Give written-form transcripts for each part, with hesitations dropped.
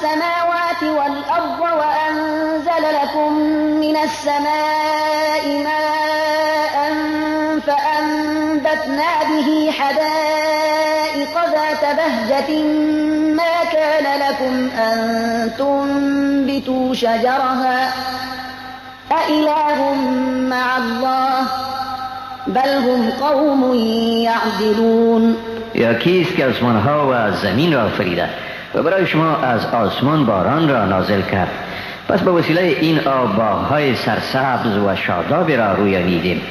السماوات والأرض وأنزل لكم من السماء ماء فأنبتنا به حدائق ذات بهجة ما كان لكم أن تنبتوا شجرها أإله مع الله بل هم قوم یعدلون. یا کیست که آسمانها و زمین را آفریده و برای شما از آسمان باران را نازل کرد، پس به وسیله این آب باغ‌های سرسبز و شادابی را رویانیدیم.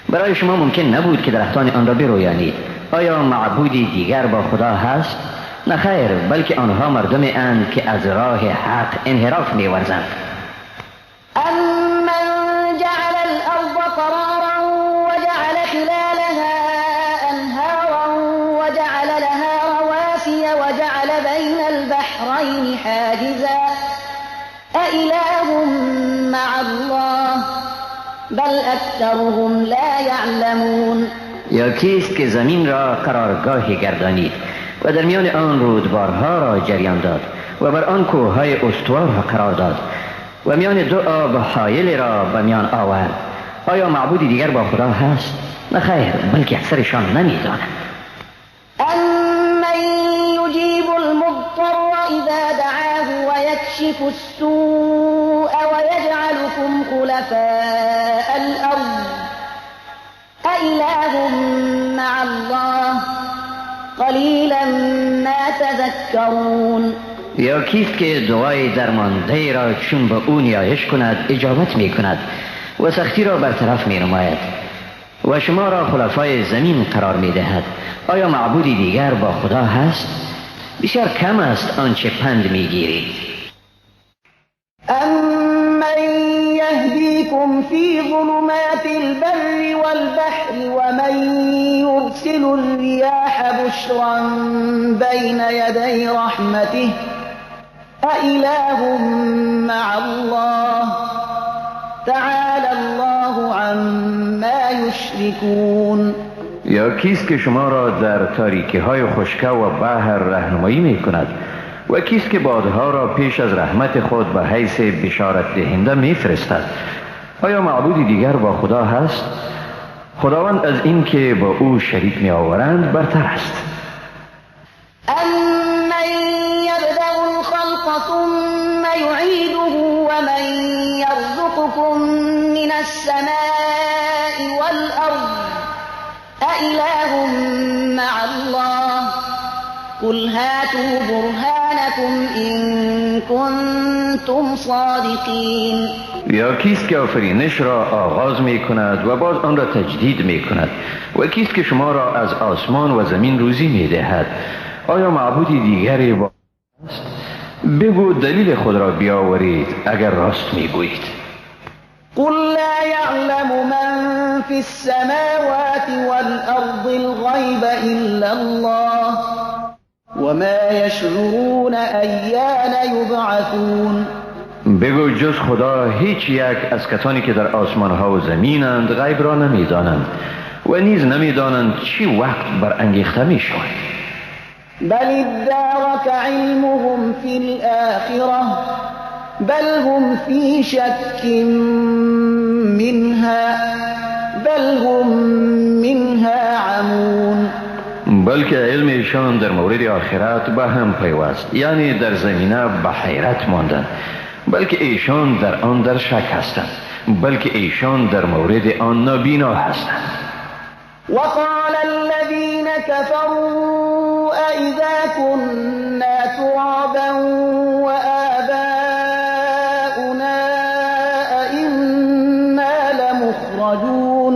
برای شما ممکن نبود که درختان آن را برویانید. آیا معبودی دیگر با خدا هست؟ نه خیر، بلکه آنها مردمی اند که از راه حق انحراف می‌ورزند. أَمَّنْ جَعَلَ الْأَرْضَ قَرَارًا وَجَعَلَ خِلَالَهَا أَنْهَارًا وَجَعَلَ لَهَا رَوَاسِيَ وَجَعَلَ بَيْنَ الْبَحْرَيْنِ حَاجِزًا أَإِلَٰهٌ مَّعَ اللَّهِ بَلْ أَكْثَرُهُمْ لَا يَعْلَمُونَ. یا کیست که زمین را قرارگاهی گردانید و در میان آن رودبارها را جریان داد و بر آن کوههای استوار را قرار داد و میان دو آب حایل را به میان آورد. آیا معبودی دیگر با خدا هست؟ نه خیر، بلکه اکثرشان نمی‌دانند. أَمَّن يُجِيبُ الْمُضْطَرَّ إِذَا دَعَاهُ وَيَكْشِفُ السُّوءَ وَيَجْعَلُكُمْ خُلَفَاءَ الْأَرْضِ أَإِلَٰهٌ مَّعَ اللَّهِ قَلِيلًا مَّا تَذَكَّرُونَ. یا کیست که دعای درمانده را چون به او نیایش کند اجابت می کند و سختی را برطرف می نماید و شما را خلفای زمین قرار می دهد؟ آیا معبودی دیگر با خدا هست؟ بسیار کم است آنچه پند می گیرید. أَمَّن يَهْدِيكُمْ فِي ظُلُمَاتِ الْبَرِّ وَالْبَحْرِ وَمَن يُرْسِلُ الرِّيَاحَ بُشْرًا بَيْنَ يَدَيْ رَحْمَتِهِ أَإِلَٰهٌ مَّعَ اللَّهِ تَعَالَى اللَّهُ عَمَّا يُشْرِكُونَ. یا کیست که شما را در تاریکی های خشک و بحر راهنمایی می کند و کیست که بادها را پیش از رحمت خود به حیث بشارت دهنده می فرستد؟ آیا معبودی دیگر با خدا هست؟ خداوند از این که با او شریک می آورند برتر است. أَمَّن يَبْدَأُ الْخَلْقَ ثُمَّ يُعِيدُهُ وَمَن يَرْزُقُكُم مِّنَ السَّمَاءِ وَالْأَرْضِ أَإِلَٰهٌ مَّعَ اللَّهِ قُلْ هَاتُوا بُرْهَانَكُمْ إِن كُنتُمْ صَادِقِينَ. یا کیست که آفرینش را آغاز می کند و باز آن را تجدید می کند و کیست که شما را از آسمان و زمین روزی می دهد؟ آیا معبودی دیگری با است؟ بگو دلیل خود را بیاورید اگر راست می گویید. قُل لَّا يَعْلَمُ مَن فِي السَّمَاوَاتِ وَالْأَرْضِ الْغَيْبَ إِلَّا اللَّهُ وَمَا يَشْعُرُونَ أَيَّانَ يُبْعَثُونَ. بگو جز خدا هیچ یک از کسانی که در آسمان ها و زمینند غیب را نمی دانند و نیز نمی دانند چی وقت برانگیخته می شود. بل ادارك علمهم في الآخرة بل هم في شك منها بل هم منها عمون. بلکه علم ایشان در مورد آخرت به هم پیوست، یعنی در زمینه به حیرت ماندند، بلکه ایشان در آن در شک هستند، بلکه ایشان در مورد آن نابینا هستند. وقال الذين كفروا أإذا كنا ترابا وآباؤنا أئنا لمخرجون.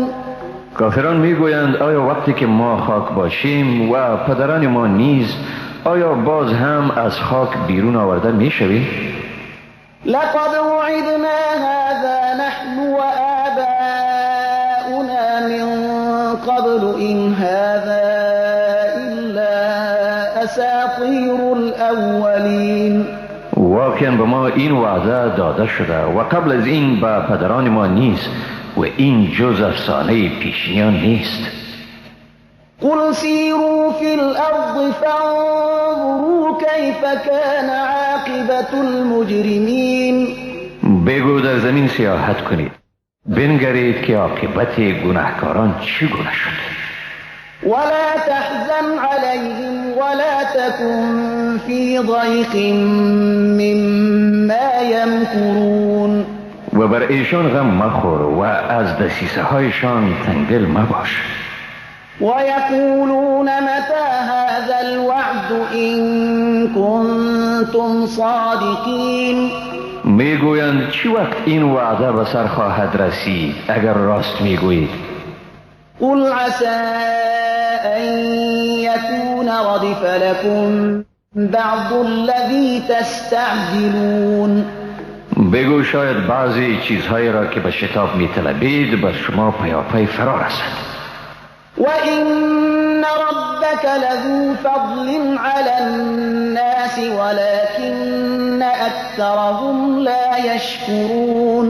کافران میگویند آیا وقتی که ما خاک باشیم و پدران ما نیز آیا باز هم از خاک بیرون آورده میشویم؟ لقد وعدنا هذا نحن وآباؤنا من قبل إن هذا إلا أساطير الأولين. واقعا به ما این وعده داده شده و قبل از این به پدران ما نیست و این جز افسانه پیشینیان نیست. قل سيروا في الأرض فانظروا كيف كان عاقبة عاقبة المجرمين. بگو در زمین سیاحت کنید، بنگرید که عاقبت گناهکاران چگونه شد. ولا تحزن عليهم ولا تكن في ضيق مما يمكرون. و بر ایشان غم مخور و از دسیسه هایشان تنگدل مباش. ويقولون متى هذا الوعد إن كنتم صادقين. میگویند چی وقت این وعده به سر خواهد رسید اگر راست میگویید؟ قل عسى أن يكون ردف لكم بعض الذي تستعجلون. بگو شاید بعضی چیزهایی را که به شتاب میطلبید بر شما پیاپی فرا رسد. وَإِنَّ رَبَّكَ لَذُو فَضْلٍ عَلَى النَّاسِ وَلَكِنَّ أَكْثَرَهُمْ لَا يَشْكُرُونَ.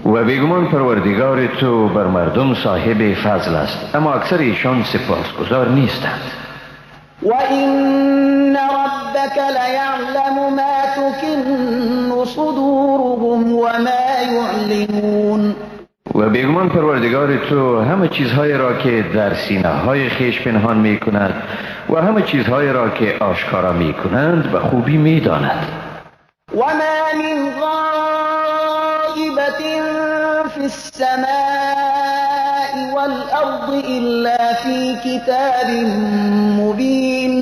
و بیگمان پروردگار تو بر مردم صاحب فضل است، اما اکثر ایشان سپاسگزار نیستند. وَإِنَّ رَبَّكَ لَيَعْلَمُ مَا تُكِنُّ صُدُورُهُمْ وَمَا يُعْلِنُونَ. و بیگمان پروردگار تو همه چیزهایی را که در سینه های خیش پنهان می کند و همه چیزهایی را که آشکارا می کنند به خوبی می داند. وَمَا مِنْ غَائِبَةٍ فِي السَّمَاءِ وَالْأَرْضِ إِلَّا فِي كِتَابٍ مُبِينٍ.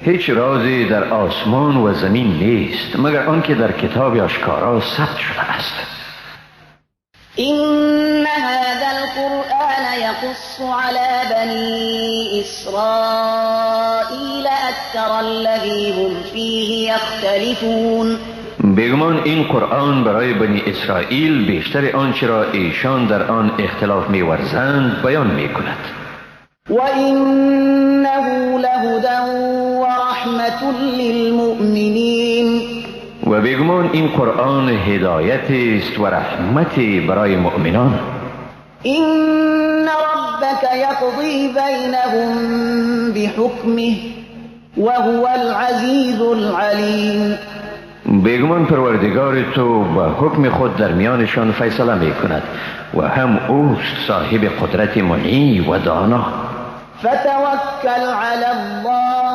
هیچ رازی در آسمان و زمین نیست مگر آنکه در کتاب آشکارا ثبت شده است. إن هذا القرآن يقص على بني إسرائيل أكثر الذي هم فيه يختلفون. بیگمان این قرآن برای بنی اسرائیل بیشتر آنچه را ایشان در آن اختلاف می‌ورزند بیان می‌کند. وإنه لهدى ورحمة للمؤمنين. و بیگمان این قرآن هدایت است و رحمتی برای مؤمنان. إن ربك يقضي بينهم بحكمه وهو العزيز العليم. بیگمان پروردگار تو با حکم خود در میانشان فیصله می کند و هم اوست صاحب قدرت منی و دانا. فتوكل على الله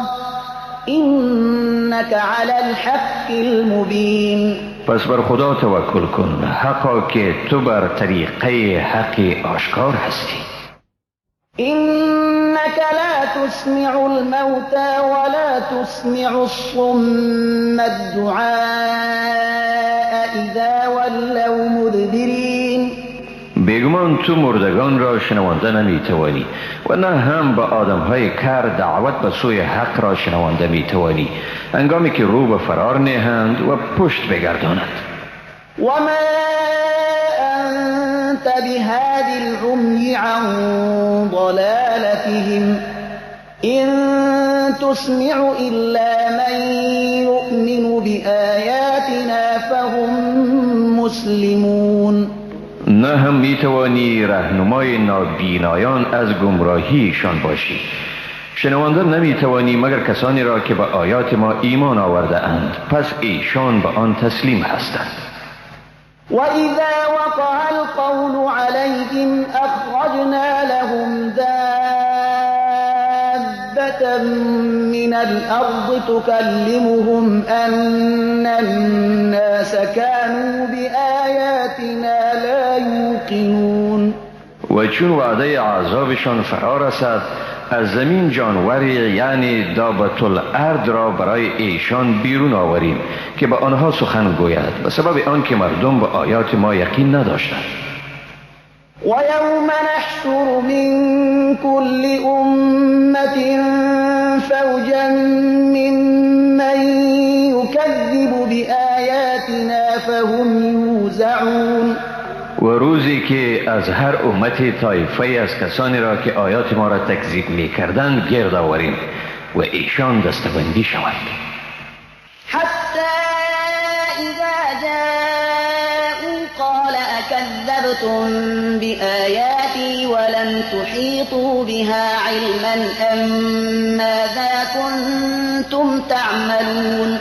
إنك على الحق المبين. پس بر خدا توکل کن، حقا که تو بر طریقه حق آشکار هستی. إنك لا تسمع الموتى ولا تسمع الصم الدعاء إذا ولوا مدبرين. بیگمان تو مردگان را شنوانده نمیتوانی و نه هم به آدمهای کر دعوت به سوی حق را شنوانده میتوانی هنگامی که رو به فرار نهند و پشت بگردانند. وما أنت بهاد العمي عن ضلالتهم إن تسمع إلا من يؤمن بآياتنا فهم مسلمون. نه هم میتوانی رهنمای نابینایان از گمراهیشان باشی. شنوانده نمیتوانی مگر کسانی را که به آیات ما ایمان آورده اند، پس ایشان به آن تسلیم هستند. وَإِذَا وَقَعَ الْقَوْلُ عَلَيْهِمْ أَخْرَجْنَا لَهُمْ دَابَّةً مِّنَ الْأَرْضِ تُكَلِّمُهُمْ أَنَّ النَّاسَ كَانُوا بِآيَاتِنَا لَا يُوقِنُونَ. و چون وعده عذابشان فرا رسد از زمین جانوری یعنی دابة الارض را برای ایشان بیرون آوریم که به آنها سخن گوید به سبب آنکه مردم به آیات ما یقین نداشتند. وَيَوْمَ نَحْشُرُ مِنْ كُلِّ أُمَّةٍ فَوْجًا مِّمَّنْ يُكَذِّبُ بِآيَاتِنَا فَهُمْ يُوزَعُونَ. و روزی که از هر امت طایفه از کسانی را که آیات ما را تکذیب می کردند گرد آوریم و ایشان دستبندی شوند. حتی اذا جاءوا قال اکذبتم بآیاتی ولم تحیطوا بها علما ام ماذا کنتم تعملون.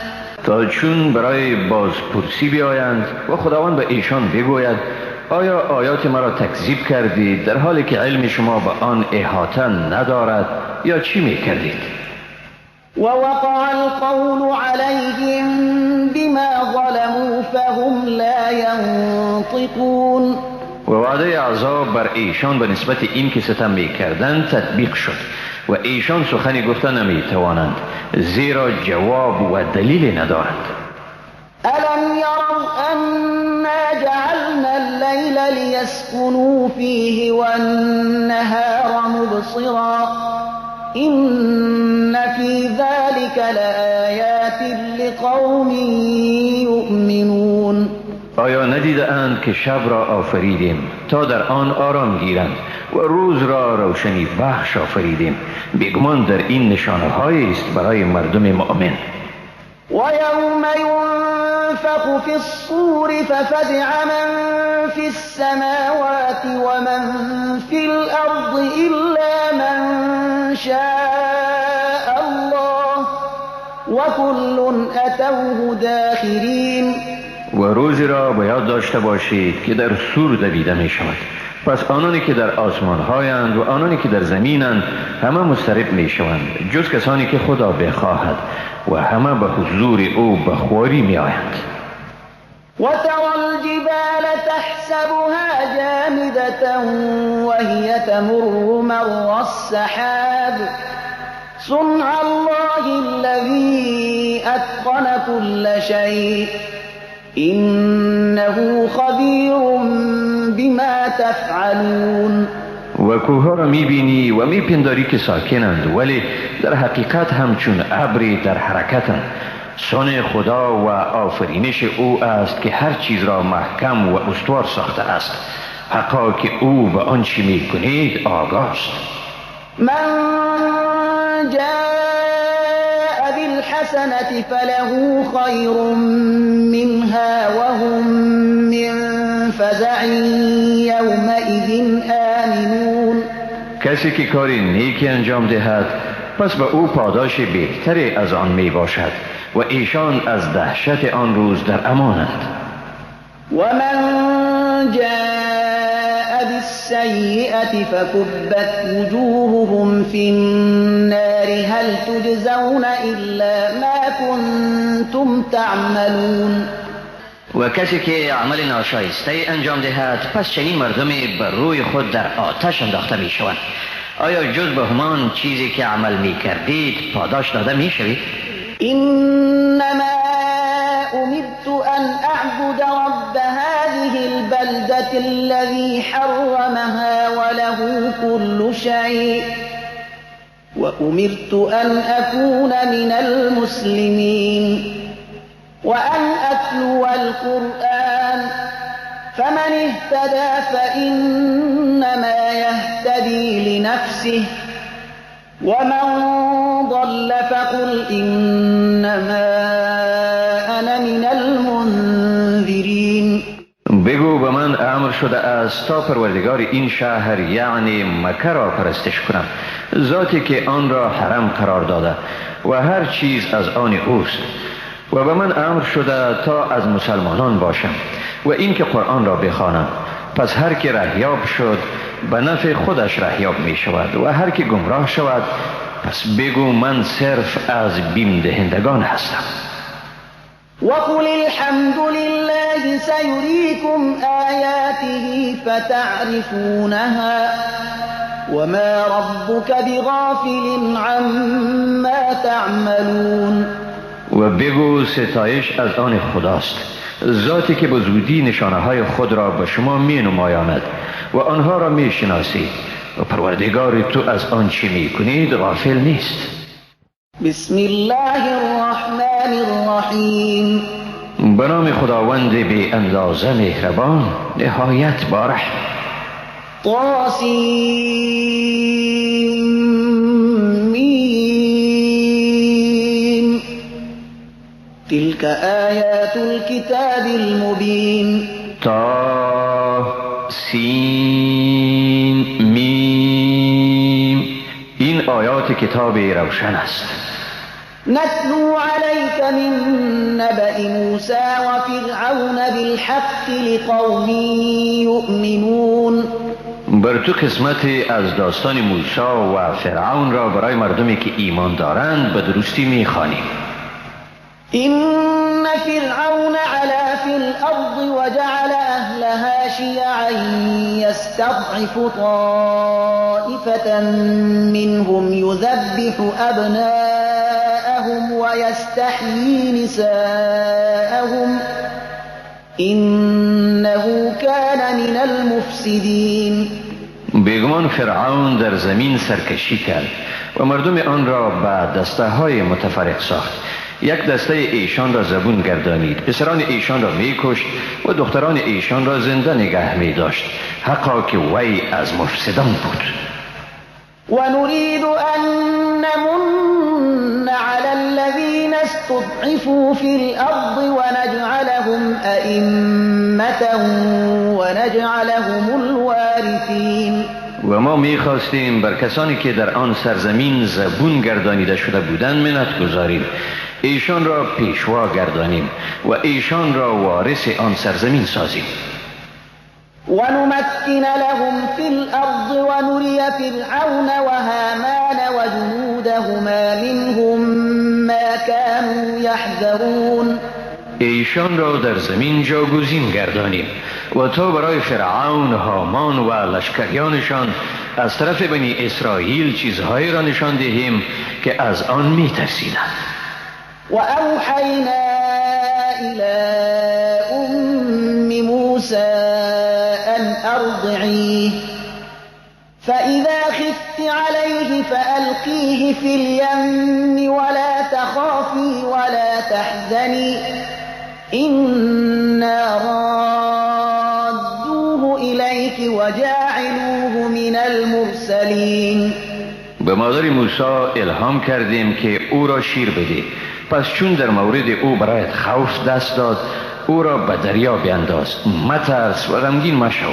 تا چون برای بازپرسی بیایند و خداوند به ایشان بگوید آیا آیات مرا تکذیب کردید در حالی که علم شما به آن احاطه ندارد یا چی می کردید؟ ووقع القول عليهم بما ظلموا فهم لا ينطقون. و وعده عذاب بر ایشان به نسبت این که ستم می کردند تطبیق شد و ایشان سخنی گفتن نمی توانند زیرا جواب و دلیل ندارند. ألم يروا أنا جعلنا الليل ليسكنوا فيه والنهار مبصرا إن في ذلك لآيات لقوم يؤمنون. آیا ندیده اند که شب را آفریدیم تا در آن آرام گیرند و روز را روشنی بخش آفریدیم؟ بیگمان در این نشانه هایی است برای مردم مؤمن. ويوم ينفخ في الصور ففزع من في السماوات ومن في الأرض إلا من شاء الله وكل أتوه داخرين. و روزی را به یاد داشته باشید که در سور دویده می شود، پس آنانی که در آسمان هایند و آنانی که در زمینند همه مضطرب می شوند جز کسانی که خدا بخواهد و همه به حضور او به خواری می آیند. وترى الجبال تحسبها جامدة وهي تمر مر السحاب صنع الله الذي أتقن كل شيء إنه خبير بما تفعلون. و کوه را می بینی و می پنداری که ساکنند ولی در حقیقت همچون ابری در حرکتند. صنع خدا و آفرینش او است که هر چیز را محکم و استوار ساخته است. حقا که او به آنچه می کنید آگاه است. من جاء بالحسنة فله خير منها وهم من فزع يومئذ آمنون. کسی که کاری نیکی انجام دهد پس به او پاداش بهتری از آن می باشد و ایشان از دهشت آن روز در امانند. ومن جاء بالسيئة فكبت وجوههم في النار هل تجزون إلا ما كنتم تعملون. و کسی که عمل ناشایسته انجام دهد پس چنین مردمی بر روی خود در آتش انداخته می شوند. آیا جز به همان چیزی که عمل می کردید پاداش داده می شوید؟ إنما أمرت أن أعبد رب هذه البلدة الذي حرمها وله كل شيء وأمرت أن أكون من المسلمين وأن أتلو القرآن فمن اهتدى فإنما يهتدي لنفسه ومن ضل فقل إنما أنا من المنذرين. بگو به من امر شده است تا پروردگار این شهر یعنی مکه را پرستش کنم، ذاتی که آن را حرم قرار داده و هر چیز از آن اوست. و به من امر شده تا از مسلمانان باشم و این که قرآن را بخوانم. پس هر که رهیاب شد به نفع خودش رهیاب می شود و هر که گمراه شود پس بگو من صرف از بیم دهندگان هستم. وقل الحمد لله سيريكم آياته فتعرفونها وما ربك بغافل عما تعملون. و بگو ستایش از آن خداست، ذاتی که به زودی نشانه های خود را به شما می نمایاند و آنها را می شناسید و پروردگار تو از آن چی می کنید غافل نیست. بسم الله الرحمن الرحیم. به نام خداوند بی اندازه مهربان نهایت بارح. طاسیم. تلك آیات الكتاب المبین. طاسیم میم. این آیات کتاب روشن است. نتلو عليك من نبأ موسى وفرعون بالحق لقوم يؤمنون. بر تو قسمت از داستان موسی و فرعون را برای مردمی که ایمان دارند به درستی می‌خوانیم. إن فرعون علا في الأرض وجعل أهلها شيعا يستضعف طائفة منهم يذبح أبناءهم ويستحيي نساءهم إنه كان من المفسدين. بیگمان فرعون در زمین سرکشی کرد و مردم آن را به دسته‌های متفرق ساخت. یک دسته ایشان را زبون گردانید، پسران ایشان را می‌کشت و دختران ایشان را زنده نگه می‌داشت، حقا که وی از مفسدان بود. ونريد أن نمن على الذين استضعفوا في الأرض ونجعلهم أئمة ونجعلهم الوارثين. و ما می‌خواستیم بر کسانی که در آن سرزمین زبون گردانیده شده بودند منت گذاریم، ایشان را پیشوا گردانیم و ایشان را وارث آن سرزمین سازیم. ونمكن لهم في الأرض ونري فرعون وهامان وجنودهما منهم ما كانوا يحذرون. ایشان را در زمین جاگزین گردانیم و تا برای فرعون، هامان و لشکریانشان از طرف بنی اسرائیل چیزهایی را نشان دهیم که از آن می ترسیدند. وأوحينا إلى أم موسى أن أرضعيه فإذا خفت عليه فألقيه في اليم ولا تخافي ولا تحزني إنا رادوه إليك وجاعلوه من المرسلين. به مادر موسی الهام کردیم که او را شیر بده، پس چون در مورد او برایت خوف دست داد، او را به دریا بینداز، مترس و غمگین مشو،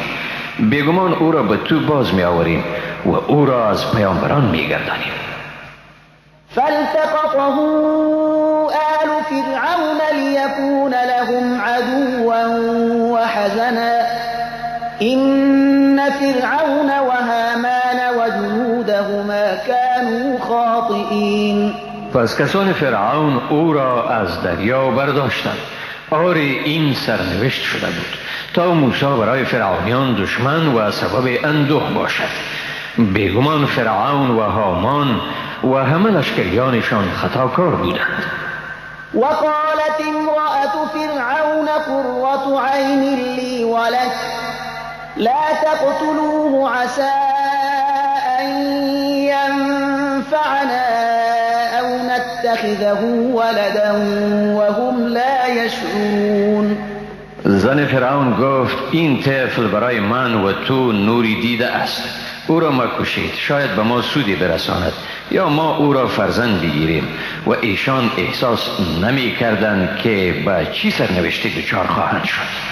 بیگمان او را به تو باز می آوریم و او را از پیامبران می گردانیم. فالتقطه آل فرعون ليكون لهم عدوا وحزنا إن فرعون وهامان وجنودهما كانوا خاطئين. پس کسان فرعون او را از دریا برداشتند. آری این سرنوشت شده بود تا موسی برای فرعونیان دشمن و سبب اندوه باشد. بیگمان فرعون و هامان و همه لشکریانشان خطاکار بودند. وقالت امرأة فرعون قرة عين لي ولك لا تقتلوه عسى أن ينفعنا أو نتخذه ولدا وهم لا يشعرون. زن فرعون گفت این طفل برای من و تو نوری دیده است، او را مکشید، شاید به ما سودی برساند یا ما او را فرزند بگیریم. و ایشان احساس نمی کردند که به چی سرنوشتی دچار خواهند شد.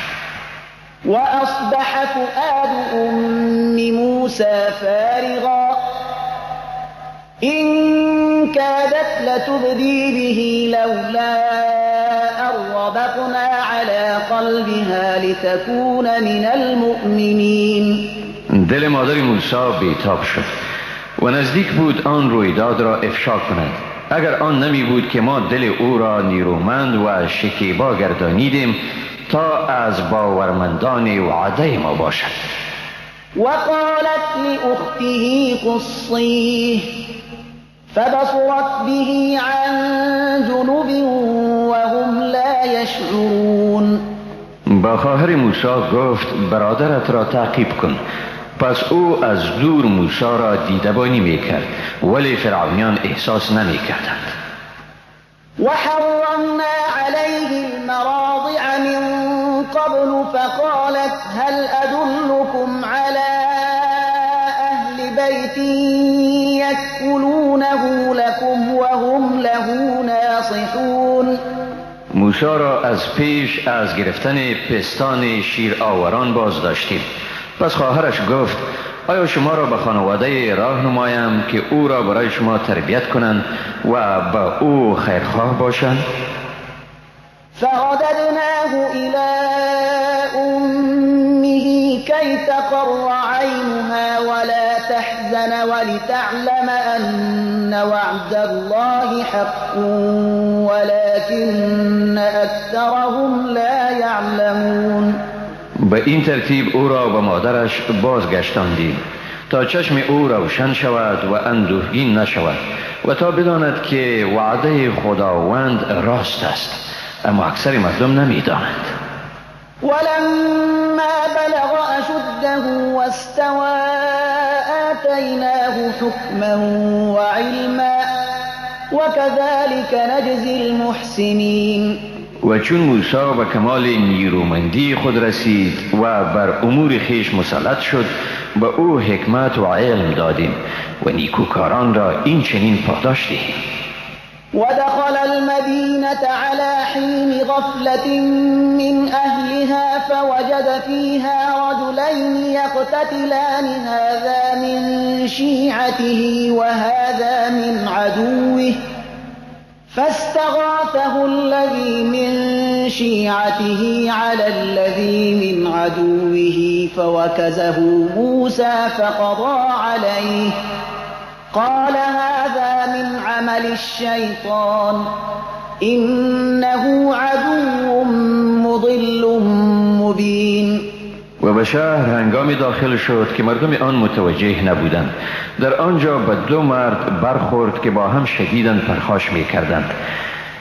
وأصبح فؤاد أم موسى فارغا إن كادت لتبدي به لولا أن ربطنا على قلبها لتكون من المؤمنين. دل مادر موسی بیتاب شد و نزدیک بود آن رویداد را افشا کند. اگر آن نمی بود که ما دل او را نیرومند و شکیبا گردانیدیم تا از باورمندان وعده ما باشد. وقالت لأخته قصيه فبصرت به عن جنب وهم لا يشعرون. با خواهر موسی گفت برادرت را تعقیب کن. پس او از دور موسی را دیدبانی میکرد ولی فرعونیان احساس نمیکردند. وحرمنا عليه المراضع من قبل فقالت هل أدلكم على أهل بيت يكفلونه لكم وهم له ناصحون. موسی را از پیش از گرفتن پستان شیر آوران باز داشتیم. پس خواهرش گفت آیا شما را به خانواده راه نمایم که او را برای شما تربیت کنند و به او خیرخواه باشند؟ فرددناه إلى أمه كي تقر عينها ولا تحزن ولتعلم أن وعد الله حق ولكن أكثرهم لا يعلمون. به این ترتیب او را به مادرش بازگشتاندیم تا چشم او روشن شود و اندوهگین نشود و تا بداند که وعده خداوند راست است، اما اکثر مردم نمی‌دانند. ولما بلغ أشده واستوى آتيناه حكما وعلما وكذلك نجزي المحسنين. و چون موسی به کمال نیرومندی خود رسید و بر امور خویش مسلط شد، به او حکمت و علم دادیم و نیکوکاران را این چنین پاداش دهیم. ودخل المدينة على حين غفلة من أهلها فوجد فيها رجلين يقتتلان هذا من شيعته وهذا من عدوه فاستغاثه الذي من شيعته على الذي من عدوه فوكزه موسى فقضى عليه قال هذا من عمل الشيطان إنه عدو مضل مبين. و به شهر هنگامی داخل شد که مردم آن متوجه نبودند. در آنجا به دو مرد برخورد که با هم شدیداً پرخاش می کردند.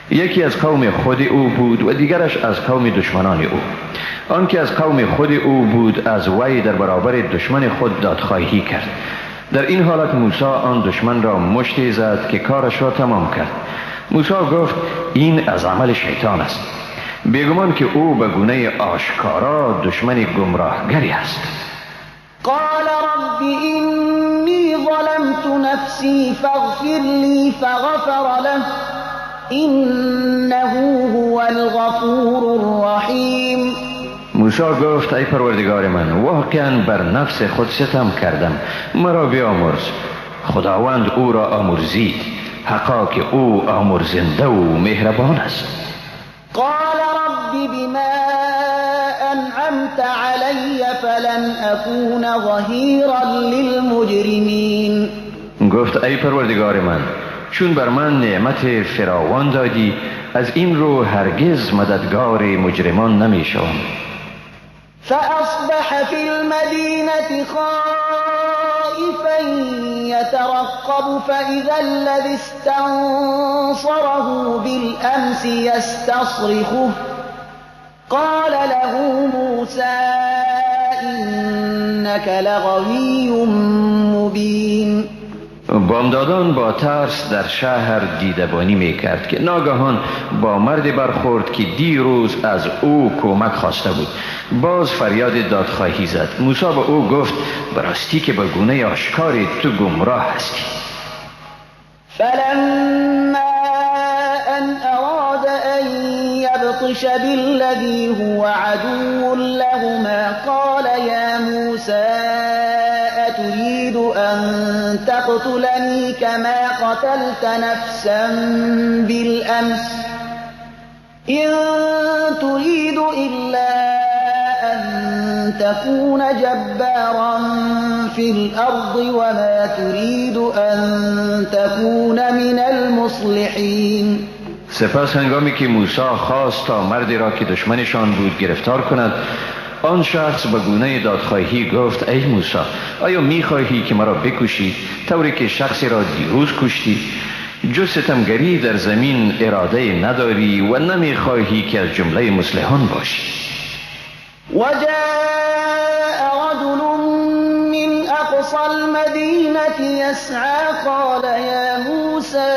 یکی از قوم خود او بود و دیگرش از قوم دشمنان او. آن که از قوم خود او بود از وی در برابر دشمن خود دادخواهی کرد. در این حالت موسی آن دشمن را مشتی زد که کارش را تمام کرد. موسی گفت این از عمل شیطان است، بیگمان که او به گونه آشکارا دشمن گمراهگری است. قال رب إني ظلمت نفسي فاغفر لي فغفر له إنه هو الغفور الرحیم. موسی گفت ای پروردگار من، واقعا بر نفس خود ستم کردم، مرا بیامرز. خداوند او را آمرزید، حقا که او آمرزنده و مهربان است. قال رب بما أنعمت علي فلن أكون ظهيرا للمجرمين. گفت ای پروردگار من، چون بر من نعمت فراوان دادی، از این رو هرگز مددگار مجرمان نمی شوم. فأصبح في المدينة خائفا يترقب فإذا الذي استنصره بالأمس يستصرخه قال له موسى إنك لغوي مبين. بامدادان با ترس در شهر دیدبانی می کرد که ناگهان با مرد برخورد که دیروز از او کمک خواسته بود. باز فریاد دادخواهی زد. موسی به او گفت براستی که به گونه آشکاری تو گمراه هستی. فلما أن أراد أن يبطش بالذي هو عدو لهما قال يا موسى أتريد أن تقتلني كما قتلت نفسا بالأمس إن تريد إلا أن تكون جبارا في الأرض وما تريد أن تكون من المصلحين. سپس هنگامی که موسی خواست تا مردی را که دشمنشان بود گرفتار کند، آن شخص به گونه دادخواهی گفت ای موسی، آیا می‌خواهی که مرا بکشی طوری که شخصی را دیروز کشتی؟ جز ستمگری در زمین اراده نداری و نمی‌خواهی که از جمله مصلحان باشی. وجاء رجل من أقصى المدينة يسعى قال يا موسى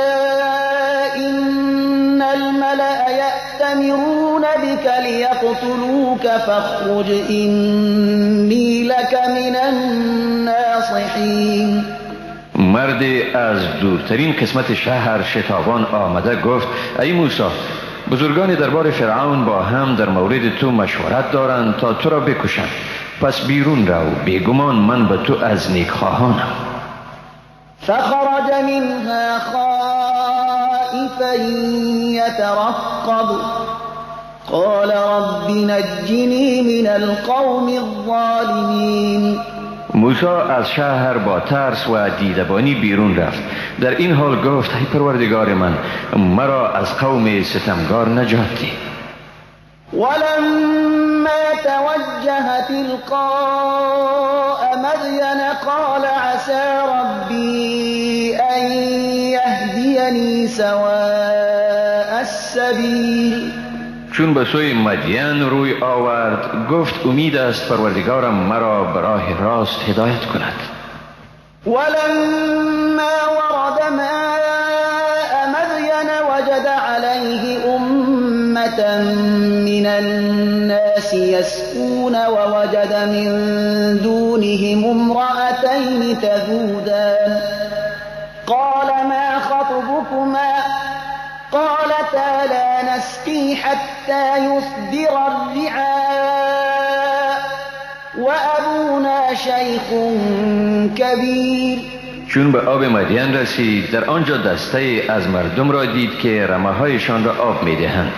إن الملأ يأتمرون بك ليقتلوك فاخرج إني لك من الناصحين. مرد از دورترین قسمت شهر شتابان آمده گفت ای موسی، بزرگان دربار فرعون با هم در مورد تو مشورت دارند تا تو را بکشند، پس بیرون رو، بیگمان من به تو از نیکخواهانم. فخرج منها خائفا يترقب قال رب نجني من القوم الظالمين. موسی از شهر با ترس و دیدبانی بیرون رفت. در این حال گفت ای پروردگار من، مرا از قوم ستمگار نجات ده. ولما توجه تلقاء مدين قال عسى ربي أن يهديني سواء السبيل. چون به سوی مدین روی آورد گفت امید است پروردگارم مرا به راه راست هدایت کند. ولما ورد ماء مدين وجد عليه أمة من الناس يسقون ووجد من دونهم امرأتين تذودان قال ما خطبكما قالتا لا نسقي حتى يصدر الرعاء وأبونا شيخ كبير. چون به آب مدین رسید در آنجا دسته از مردم را دید که رمه‌هایشان را آب می‌دهند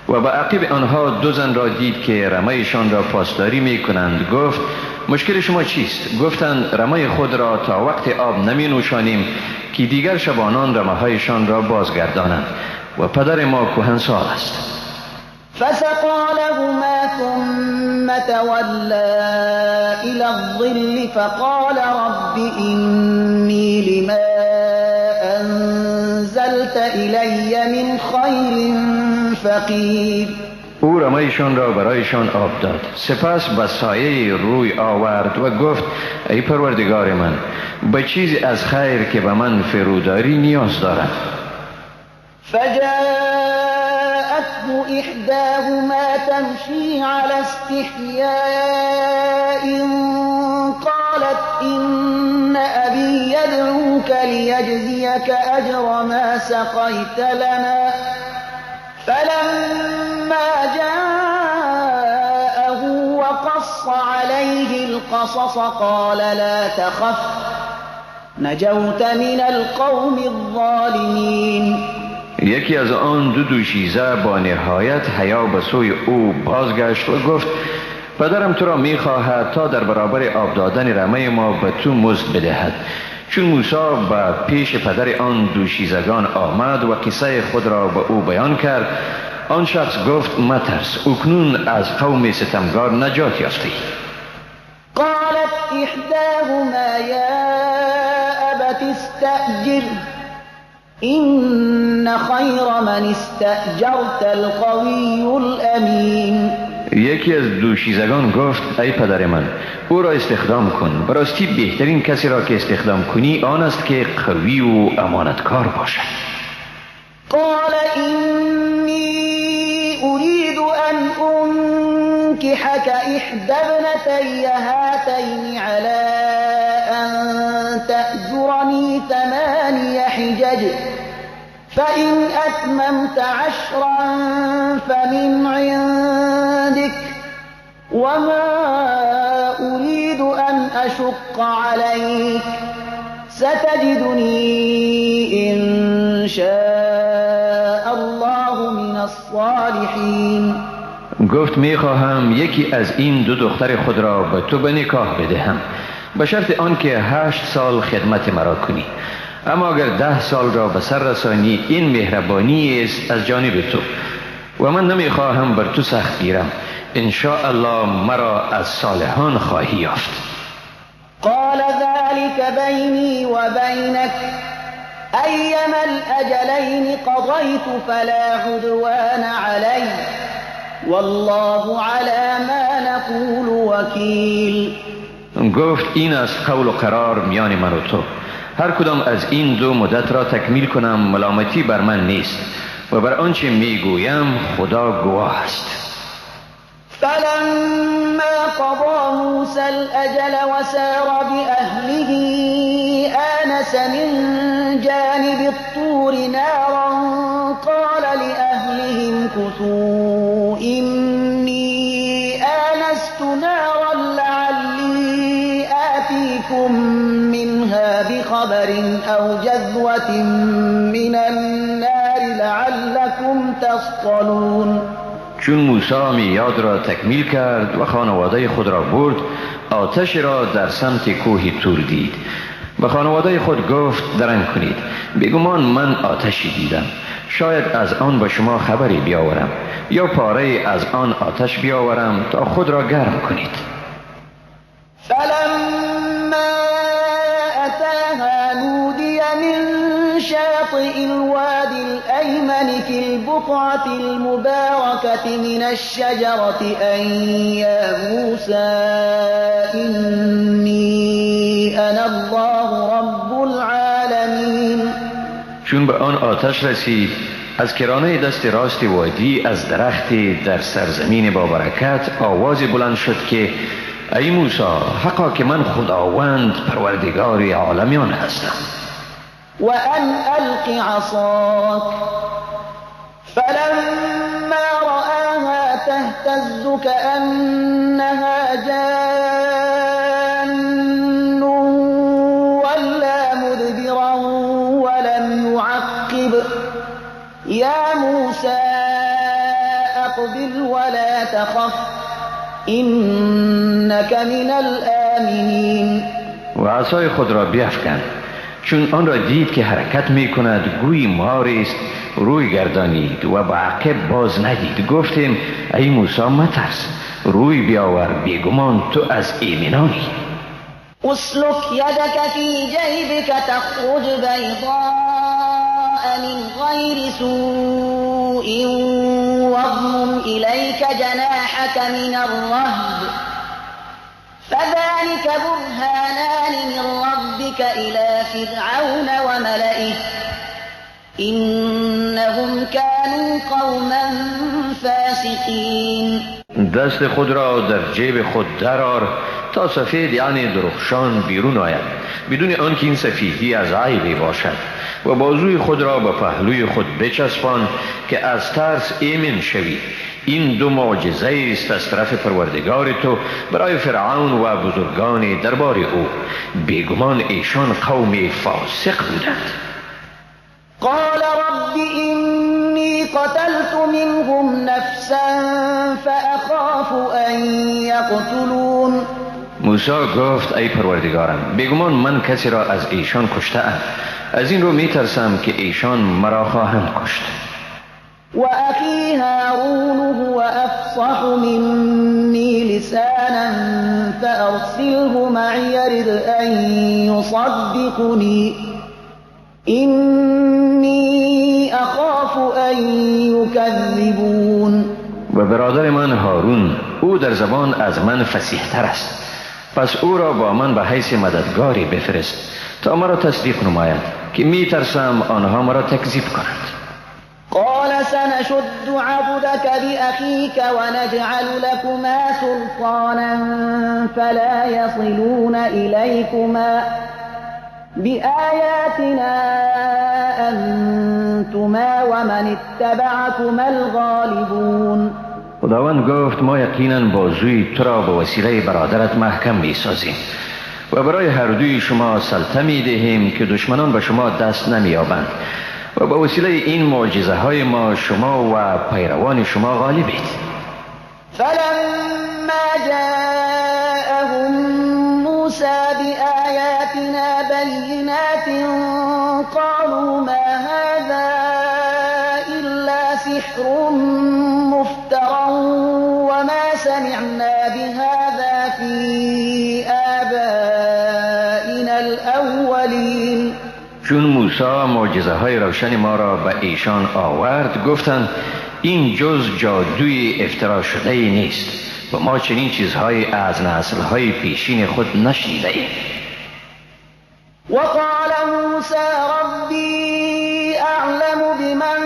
و به عقب آنها دو زن را دید که رمه‌شان را پاسداری می‌کنند. گفت مشکل شما چیست؟ گفتند رمه خود را تا وقت آب نمی نوشانیم که دیگر شبانان رمه‌هایشان را بازگردانند و پدر ما کهنسال است. فسقى لهما ثم تولى إلى الظل فقال رب إني لما أنزلت إلي من خير فقير. او رمه‌شان را برایشان آب داد، سپس به سایه روی آورد و گفت ای پروردگار من، به چیزی از خیر که به من فروداری نیاز دارم. فجاءته إحداهما تمشي على استحياء قالت إن أبي يدعوك ليجزيك أجر ما سقيت لنا. فلما جاءه وقص عليه القصص قال لا تخف نجوت من القوم الظالمين. یکی از آن دو دوشیزه با نهایت حیا به سوی او بازگشت و گفت پدرم تو را می‌خواهد تا در برابر آب دادن رمه ما به تو مزد بدهد. چون موسی به پیش پدر آن دوشیزگان آمد و قصه خود را به او بیان کرد، آن شخص گفت مترس، اکنون از قوم ستمگار نجات یافتی. قالت إحداهما يا أبت استأجر إن خير من استأجرت القوي الأمين. یکی از دوشیزگان گفت ای پدر من، او را استخدام کن، براستی بهترین کسی را که استخدام کنی آن است که قوی و امانتکار باشد. قال إني أريد أن أنكحك إحدى ابنتي هاتين على أن تأجرني 8 حجج فإن أتممت 10 فمن عندك وما أريد أن أشق عليك ستجدني إن شاء الله من الصالحين. گفت میخواهم یکی از این دو دختر خود را به تو به نکاح بدهم به شرط آنکه 8 سال خدمت مرا کنی، اما اگر 10 سال را به سر رسانی این مهربانی است از جانب تو و من نمیخواهم بر تو سخت گیرم، ان شاء الله مرا از صالحان خواهی یافت. قال ذلك بيني وبينك أيما الأجلين قضيت فلا عدوان علي والله على ما نقول وكيل. گفت این است قول و قرار میان من و تو، هر کدام از این دو مدت را تکمیل کنم ملامتی بر من نیست و بر آنچه میگویم خدا گواه است. فلما قضى موسى الأجل وسار بأهله آنس من جانب الطور نارا قال لأهلهم كثوا إني آنست نارا لعلي آتيكم منها بخبر أو جذوة من النار لعلكم تصطلون. چون موسی میاد را تکمیل کرد و خانواده خود را برد، آتش را در سمت کوه تور دید. به خانواده خود گفت درنگ کنید، بیگمان من آتشی دیدم، شاید از آن به شما خبری بیاورم یا پاره از آن آتش بیاورم تا خود را گرم کنید. فلما أتاها نودي من شاطئ الوادي الأيمن في البقعة المباركة من الشجرة أن يا موسى إني أنا الله رب العالمين. چون به آن آتش رسید، از کرانه دست راست وادی از درختی در سرزمین با برکت آوازی بلند شد که ای موسی، حقا که من خداوند پروردگار عالمیان هستم. وأن ألق عصاك فلما رآها تهتز كأنها جان ولا مدبرا ولم يعقب يا موسى أقبل ولا تخف إنك من الآمنين. و عصای خود را بیفکند. چون آن را دید که حرکت می کند گویی ماری است، روی گردانید و به عقب باز ندید. گفتیم ای موسی مترس، روی بیاور، بیگمان تو از ایمنانی. اسلك يدك في جيبك تخرج بيضاء من غير سوء واضمم إليك جناحك من الرهب فذلك برهانان من ربك إلى فرعون وملئه إنهم كانوا قوما فاسقين. دست خود را در جیب خود درآر تا سفید یعنی درخشان بیرون آید، بدون آنکه این سفیدی از عیبی باشد، و بازوی خود را به پهلوی خود بچسبان که از ترس ایمن شوی. این دو معجزه است از طرف پروردگار تو برای فرعون و بزرگان دربار او، بیگمان ایشان قوم فاسق بودند. قال رب إني قتلت منهم نفسا فأخاف أن يقتلون. موسی گفت ای پروردگارم، بیگمان من کسی را از ایشان کشته‌ام، از این رو میترسم که ایشان مرا خواهند کشت. وأخي هارون هو أفصح مني لسانا فأرسله معي يرد أن يصدقني إني أخاف أن يكذبون. و برادر من هارون، او در زبان از من فصیح‌تر است، پس او را با من به حیث مددگاری بفرست تا مرا تصدیق نماید که می ترسم آنها مرا تکذیب کنند. قال سنشد عضدك بأخيك ونجعل لكما سلطانا فلا يصلون إليكما بآياتنا أنتما ومن اتبعكما الغالبون. خداوند گفت ما یقینا بازوی تو را به وسیله برادرت محکم می سازیم و برای هر دوی شما سلطه می دهیم که دشمنان به شما دست نمی یابند و به وسیله این معجزه های ما شما و پیروان شما غالبید. فلما جاءهم موسى بآياتنا بينات قالوا ما هذا إلا سحر مفترى وما سمعنا بهذا في آبائنا الأولين. چون موسی معجزه های روشن ما را به ایشان آورد، گفتند این جز جادوی افترا شده ای نیست و ما چنین چیزهایی از نسل های پیشین خود نشنیده ایم. وقال موسى ربي أعلم بمن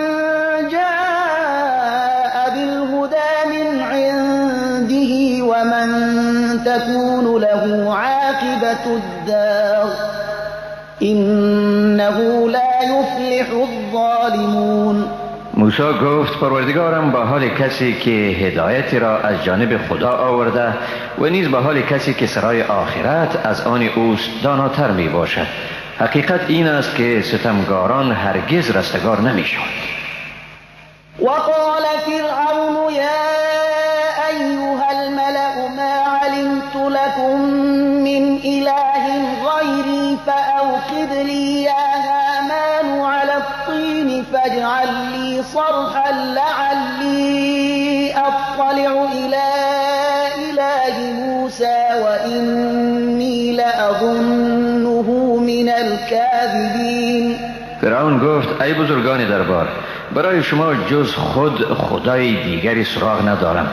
جاء بالهدى من عنده ومن تكون له عاقبة الدار إنه لا يفلح الظالمون. موسی گفت پروردگارم به حال کسی که هدایت را از جانب خدا آورده و نیز به حال کسی که سرای آخرت از آن اوست داناتر می باشد. حقیقت این است که ستمگاران هرگز رستگار نمی شود. وقال فرعون يا أيها الملأ ما علمت لكم من إله غيري فأوقد لي يا هامان على الطين فاجعل لي صرحا لعلي أطلع إلى إله موسى وإني لأظنه من الكاذبين. فرعون گفت ای بزرگان دربار، برای شما جز خود خدای دیگری سراغ ندارم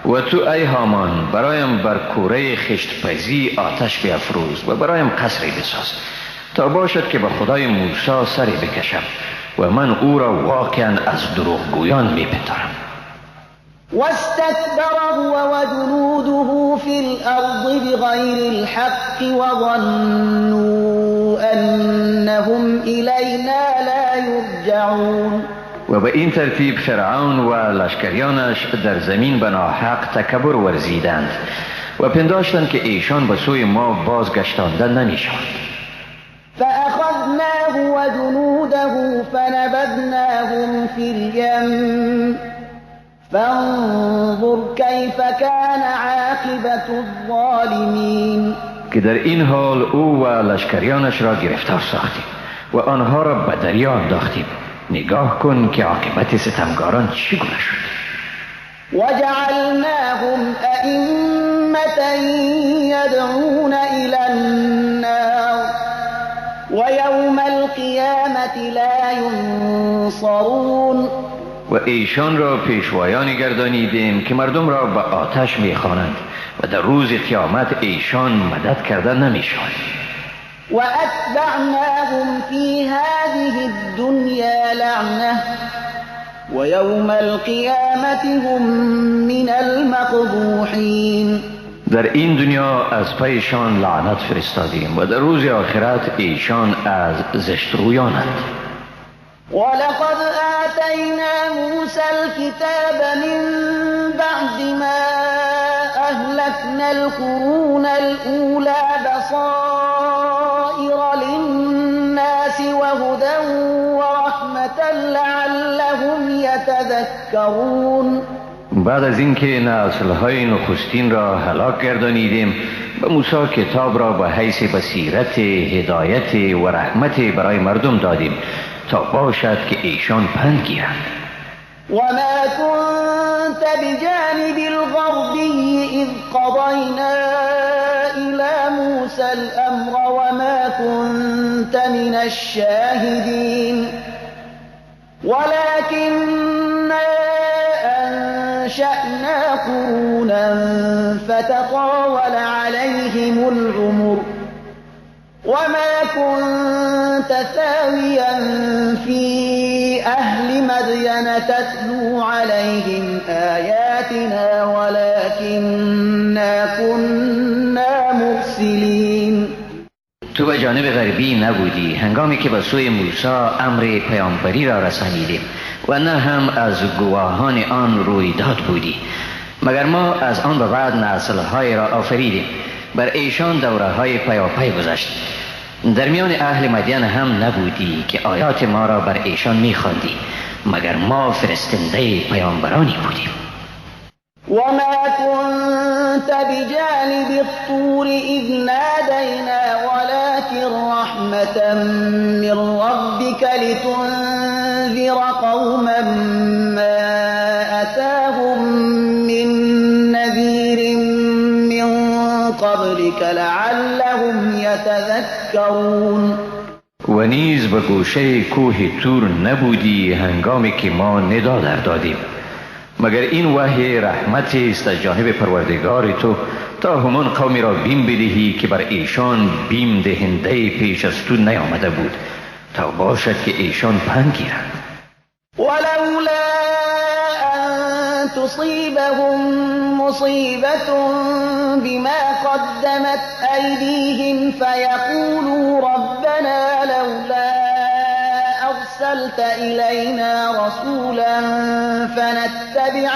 و تو ای هامان برایم بر کوره خشتپزی آتش بیافروز و برایم قصری بساز تا باشد که به خدای موسی سری بکشم و من او را واقعا از دروغگویان میپندارم. واستكبر هو وجنوده في الأرض بغير الحق وظنوا أنهم إلينا لا يرجعون. و به این ترتیب فرعون و لشکریانش در زمین به ناحق تکبر ورزیدند و پنداشتند که ایشان به سوی ما بازگشتانده نمیشوند. فأخذناه وجنوده فنبذناهم في اليم فانظر كيف كان عاقبة الظالمين. که در این حال او و لشکریانش را گرفتار ساختیم و آنها را به دریا انداختیم. نگاه کن که عاقبت ستمگاران چگونه شد. وجعلناهم أئمة يدعون إلى النار ويوم القيامة لا ينصرون. و ایشان را پیشوایانی گردانیدیم که مردم را به آتش میخوانند و در روز قیامت ایشان مدد کردن نمیشوند. وأتبعناهم في هذه الدنيا لعنة ويوم القيامة هم من المقبوحين. در این دنیا از پیشان لعنت فرستادیم و در روز آخرت ایشان از زشترویانند. ولقد آتينا موسى الكتاب من بعد ما أهلكنا القرون الأولى بصائر للناس وهدى ورحمة لعلهم يتذكرون. بعد از اینکه نسل‌های نخستین را هلاک گردانیدیم به موسی کتاب را به حیث بصیرت، هدایت و رحمت برای مردم دادیم تا باشد که ایشان پند گیرند. وما كنت بجانب الغربي إذ قضينا إلى موسى الأمر وما كنت من الشاهدين ولكننا أنشأنا قرونا فتطاول عليهم العمر وما كنت ثاويا في أهل مدين تتلو عليهم آياتنا ولكننا كنا مرسلين. تو به جانب غربی نبودی هنگامی که به سوی موسی امر پیامبری را رسانیدیم و نه هم از گواهان آن رویداد بودی، مگر ما از آن به بعد نسل‌های را آفریدیم. بر ایشان دوره‌های پیاپی گذشت. در میان اهل مدین هم نبودی که آیات ما را بر ایشان می‌خواندی، مگر ما فرستنده پیامبرانی بودیم. وما كنت بجانب الطور إذ نادينا ولكن رحمة من ربك لتنذر قوما ما أتاهم من نذير من قبلك لعلهم يتذكرون. و نیز به گوشه کوه تور نبودی هنگامی که ما ندا در دادیم، مگر این وحی رحمت است از جانب پروردگار تو تا همان قومی را بیم بدهی که بر ایشان بیم دهنده پیش از تو نیامده بود تا باشد که ایشان پند گیرند. ولولا أن تصيبهم مصيبة بما قدمت أيديهم فيقولوا ربنا لولا أرسلت إلينا رسولا فنتبع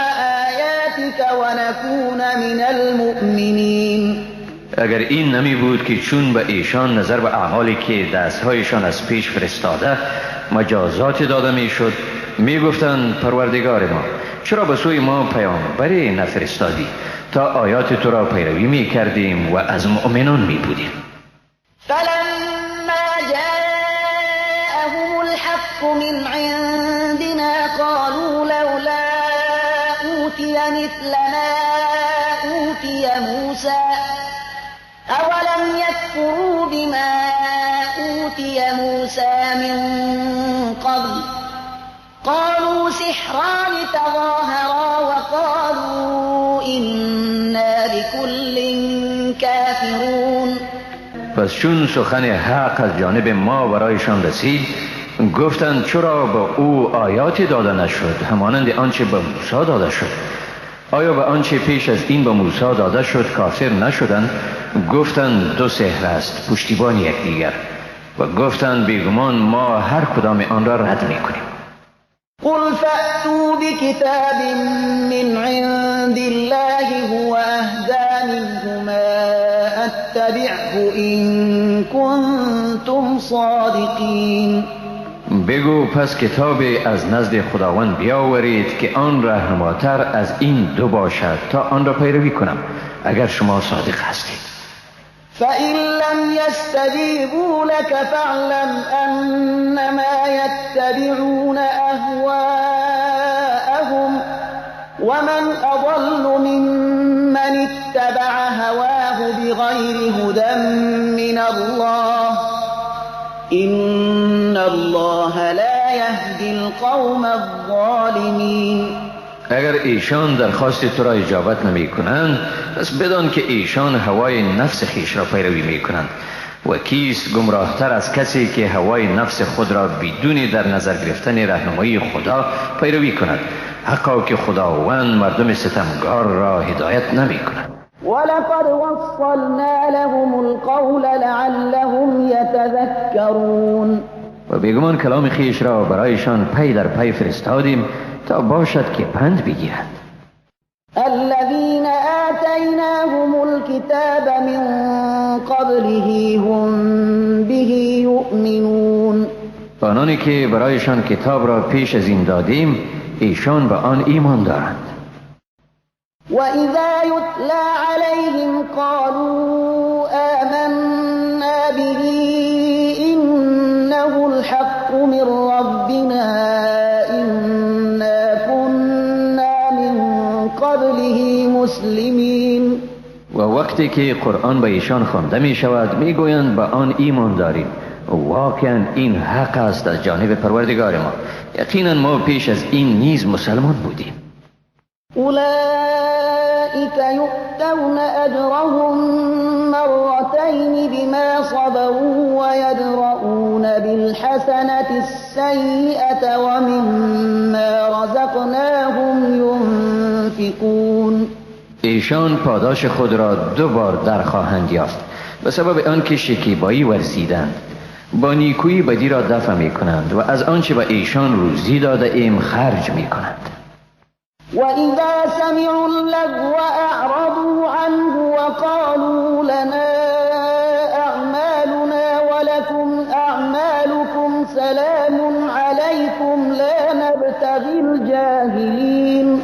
آياتك ونكون من المؤمنين. اگر این نمی بود که چون به ایشان نظر به اعمالی که دستهایشان از پیش فرستاده مجازات داده می شد می گفتند پروردگار ما چرا به سوی ما پیامبری نفرستادی تا آیات تو را پیروی می کردیم و از مؤمنان می بودیم. فلما جاءهم الحق من عندنا قالوا لولا أوتي مثل ما أوتي موسى أولم يكفروا بما أوتي موسى من قبل قالوا سحران تظاهرا وقالوا إنا بكل كافرون. پس چون سخن حق از جانب ما برایشان رسید گفتند چرا به او آیاتی داده نشد همانند آنچه به موسی داده شد؟ آیا به آنچه پیش از این به موسی داده شد کافر نشدند؟ گفتند دو سحر است پشتیبان یکدیگر و گفتند بیگمان ما هر کدام آن را رد میکنیم. قل فأتوا بكتاب من عند الله هو أهدى منهما أتبعه إن كنتم صادقين. بگو پس کتابی از نزد خداوند بیاورید که آن راهنماتر از این دو باشد تا آن را پیروی کنم اگر شما صادق هستید. فإن لم يستجيبوا لك فاعلم أنما يتبعون أهواءهم ومن أضل ممن اتبع هواه بغير هدى من الله إن الله لا يهدي القوم الظالمين. اگر ایشان درخواست تو را اجابت نمی کنند پس بدان که ایشان هوای نفس خیش را پیروی می کنند و کیست گمراهتر از کسی که هوای نفس خود را بدون در نظر گرفتن راهنمایی خدا پیروی کند حقا که خداوند مردم ستمگار را هدایت نمی کند. ولقد وصلنا لهم القول لعلهم يتذكرون. و بیگمان کلام خیش را برایشان پی در پی فرستادیم تا باشد که پند بگیرند. الذين آتيناهم الكتاب من قبله هم به يؤمنون. آنانی که برایشان کتاب را پیش از این دادیم ایشان به آن ایمان دارند. وإذا يتلى عليهم قالوا آمنا به إنه الحق من ربنا إنا كنا من قبله مسلمين. و وقتی که قرآن به ایشان خوانده می شود می گویند به آن ایمان داریم واقعا این حق است از جانب پروردگار ما یقینا ما پیش از این نیز مسلمان بودیم. أولئك يؤتون أجرهم مرتين بما صبروا ويدرؤون بالحسنة السيئة ومما رزقناهم ينفقون. ایشان پاداش خود را دو بار در خواهند یافت به سبب آنکه شکیبایی ورزیدند با نیکویی بدی را دفع می کنند و از آنچه به ایشان روزی داده ایم خرج می کنند. وإذا سمعوا اللغو أعرضوا عنه وقالوا لنا أعمالنا ولكم أعمالكم سلام عليكم لا نبتغي الجاهلين.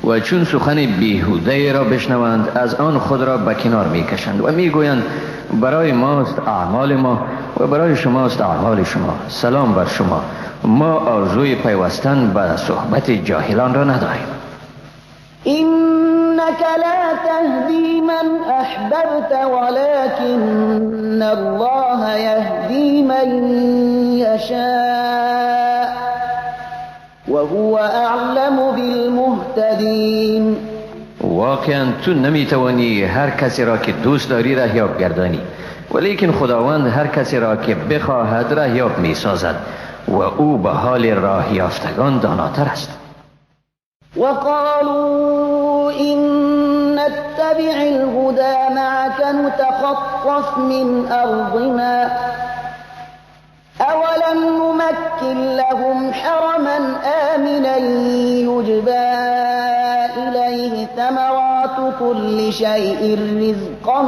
و چون سخن بیهوده را بشنوند از آن خود را به کنار می کشند و می گویند برای ماست اعمال ما و برای شماست اعمال شما سلام بر شما ما آرزوی پیوستن به صحبت جاهلان را نداریم. إنك لا تهدي من أحببت ولكن الله يهدي من يشاء وهو أعلم بالمهتدين. واقعا تو نمیتوانی هر کسی را که دوست داری رهیاب گردانی ولیکن خداوند هر کسی را که بخواهد رهیاب می سازد و او به حال راه یافتگان داناتر است. وقالوا إن نتبع الهدى معك نتخطف من أرضنا أولم نمكن لهم حرما آمنا يجبى إليه ثمرات كل شيء رزقا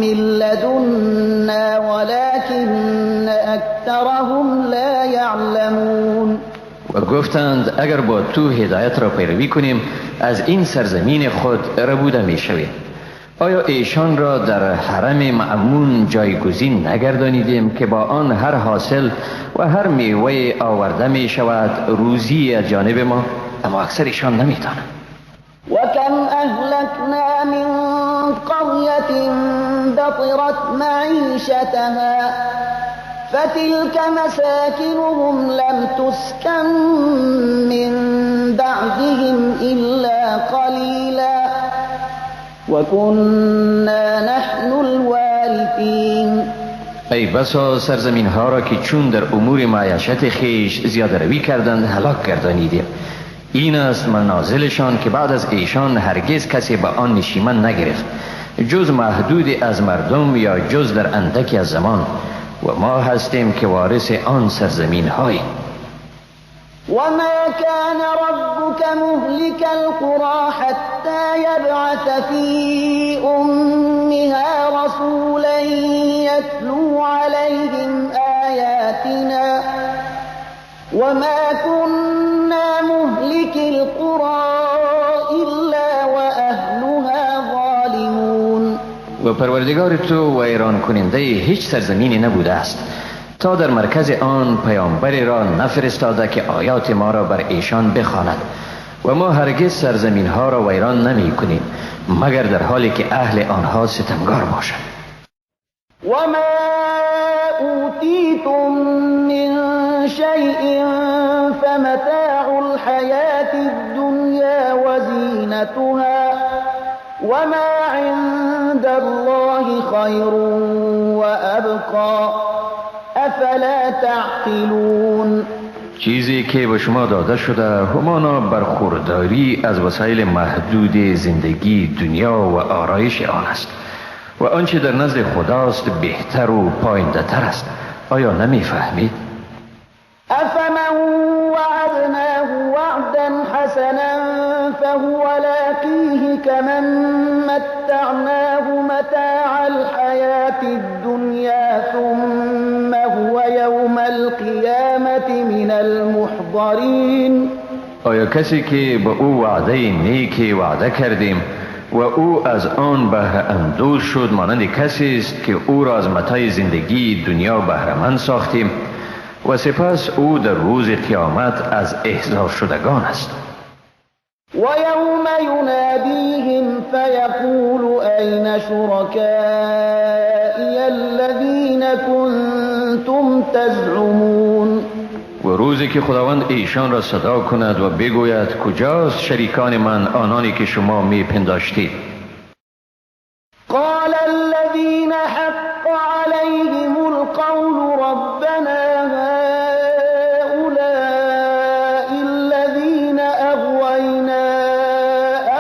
من لدنا ولكن أكثرهم لا يعلمون. و و گفتند اگر با تو هدایت را پیروی کنیم از این سرزمین خود ربوده می شویم. آیا ایشان را در حرم مأمون جایگزین نگردانیدیم که با آن هر حاصل و هر میوه آورده می شود روزی از جانب ما؟ اما اکثرشان نمی دانند. وكم أهلكنا من قرية بطرت معيشتها فتلك مساكنهم لم تسكن من بعدهم إلا قليلا وكنا نحن الوارثين. ای بسا سرزمین ها را که چون در امور معیشت خیش زیاده روی کردند هلاک گردانیدیم. این است منازلشان که بعد از ایشان هرگز کسی به آن نشیمن نگرفت جز محدود از مردم یا جز در اندکی از زمان و ما هستیم که وارث آن سرزمین های. وما كان ربك مهلك القرى حتى يبعث في أمها رسولا يتلو عليهم آياتنا وما كنا مهلك القرى إلا وأهلها ظالمون. و پروردگار تو ویران کننده هیچ سرزمینی نبوده است تا در مرکز آن پیامبری را نفرستاده که آیات ما را بر ایشان بخواند و ما هرگز سرزمین ها را ویران نمی کنیم مگر در حالی که اهل آنها ستمگار باشند. وما أوتيتم من شيء فمتاع الحياة الدنيا وزينتها وما عند الله خير وأبقى افلا تعقلون. چیزی که به شما داده شده همانا برخورداری از وسایل محدود زندگی دنیا و آرایش آن است و آنچه در نزد خداست بهتر و پاینده تر است. آیا نمی فهمید؟ افمن وعدناه وعدا حسنا فهو لاقيه كمن متعناه متاع الحياة الدنيا ثم هو يوم القيامة من المحضرين. آیا کسی که به او وعده نیکی وعده کردیم و او از آن بهره اندوز شد مانند کسی است که او را از متاع زندگی دنیا بهره‌مند ساختیم و سپس او در روز قیامت از احضار شدگان است. ويوم يناديهم فيقول أين شركائي الذين كنتم تزعمون. و روزی که خداوند ایشان را صدا کند و بگوید کجاست شریکان من آنانی که شما می پنداشتید؟ قال الذين حق عليهم القول ربنا هؤلاء الذين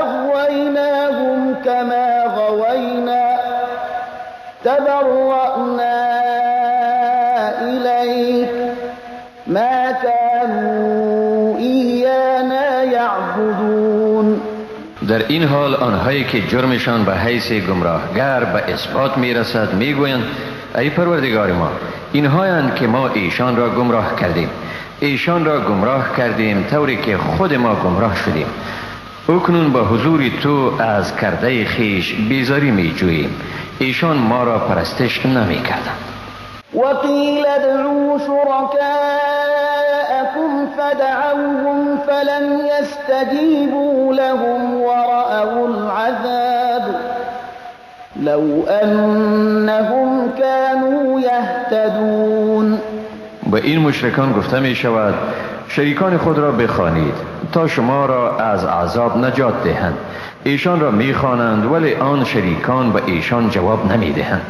أغويناهم كما غوينا تبرأنا إليك ما كانوا إيانا يعبدون. در این حال آنهایی که جرمشان به حیث گمراهگر به اثبات می رسد می گویند ای پروردگار ما اینهایند که ما ایشان را گمراه کردیم. ایشان را گمراه کردیم طوری که خود ما گمراه شدیم. اکنون به حضور تو از کرده خیش بیزاری می جوییم. ایشان ما را پرستش نمی کردند. وقيل ادعوا شركاءكم فدعوهم فلم يستجيبوا لهم ورأوا العذاب لو أنهم كانوا يهتدون. به این مشرکان گفته می شود شریکان خود را بخوانید تا شما را از عذاب نجات دهند. ایشان را می خوانند ولی آن شریکان به ایشان جواب نمی دهند.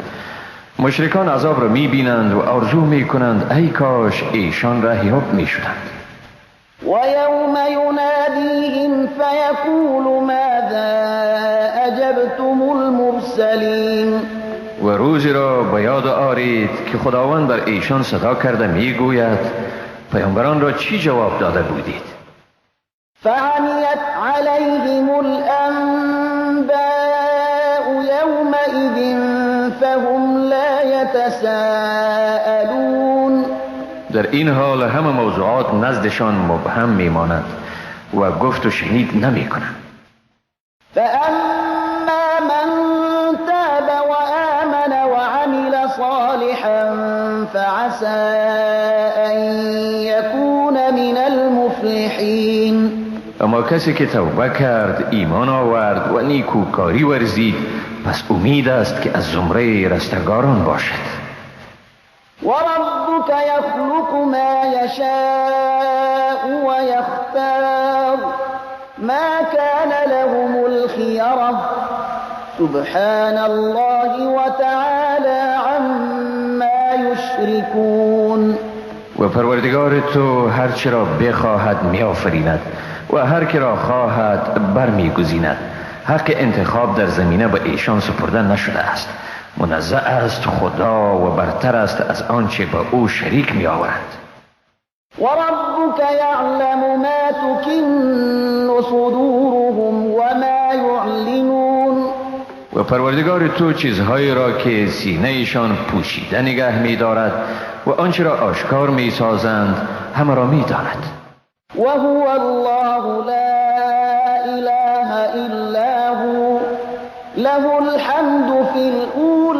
مشرکان عذاب را می بینند و آرزو می کنند ای کاش ایشان راهیاب می شدند. ويوم يناديهم فيقول ماذا أجبتم المرسلين. و روزی را به یاد آرید که خداوند بر ایشان صدا کرده می گوید پیامبران را چی جواب داده بودید؟ فعمیت علیهم الانباء یومئذ فهم لا يتساءلون. در این حال همه موضوعات نزدشان مبهم میمانند و گفت و شنید نمی کنند. فأما من تاب وآمن وعمل صالحا فعسى أن يكون من المفلحين. اما کسی که توبه کرد، ایمان آورد و نیکوکاری ورزید، پس امید است که از زمره رستگاران باشد. وربك يخلق ما يشاء ويختار ما كان لهم الخيرة سبحان الله وتعالى عما يشركون. و پروردگار تو هرچه را بخواهد می آفریند و هر که را خواهد برمیگزیند. حق انتخاب در زمینه به ایشان سپرده نشده است. منزه است خدا و برتر است از آنچه به او شریک می آورند. وربك يعلم ما تكن صدورهم وما يعلنون. و پروردگار تو چیزهایی را که سینه ایشان پوشیده نگه می دارد و آنچه را آشکار می سازند همه را می داند. وهو الله لا إله إلا هو له الحمد في الأولى